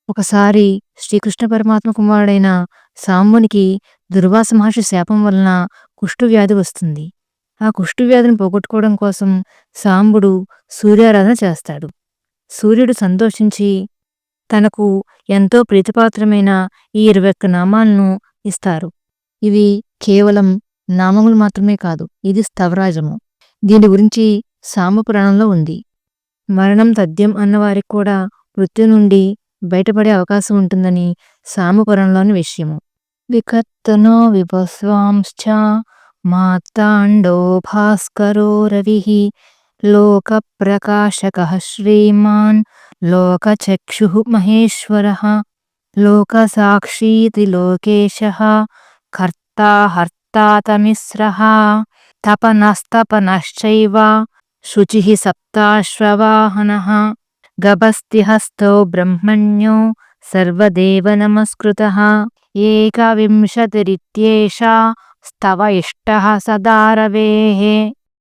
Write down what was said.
ఒకసారి శ్రీకృష్ణ పరమాత్మ కుమారుడైన సాంబునికి దుర్వాస మహర్షి శాపం వలన కుష్ఠవ్యాధి వస్తుంది. ఆ కుష్ఠవ్యాధిని పోగొట్టుకోవడం కోసం సాంబుడు సూర్యారాధన చేస్తాడు. సూర్యుడు సంతోషించి తనకు ఎంతో ప్రీతిపాత్రమైన ఈ 21 నామాలను ఇస్తారు. ఇవి కేవలం నామములు మాత్రమే కాదు, ఇది స్తవరాజము. దీని గురించి సాంబ పురాణంలో ఉంది. మరణం తథ్యం అన్నవారికి కూడా మృత్యు నుండి బయటపడే అవకాశం ఉంటుందని సాంబ పురాణంలోని విషయము. వికర్తనో విభస్వాంశ్చ మార్తాండో భాస్కరో రవిః లోకప్రకాశకః శ్రీమాన్ లోకచక్షుః మహేశ్వరః లోకసాక్షీతి లోకేశః కర్తా హర్తా తమిస్రః తపనస్తపనశ్చైవ శుచిః సప్తాశ్వవాహనః గభస్తిహస్తో బ్రహ్మణ్యో సర్వదేవ నమస్కృతః ఏకవింశతిరిత్యేషా స్తవ ఇష్టః సదా రవేః.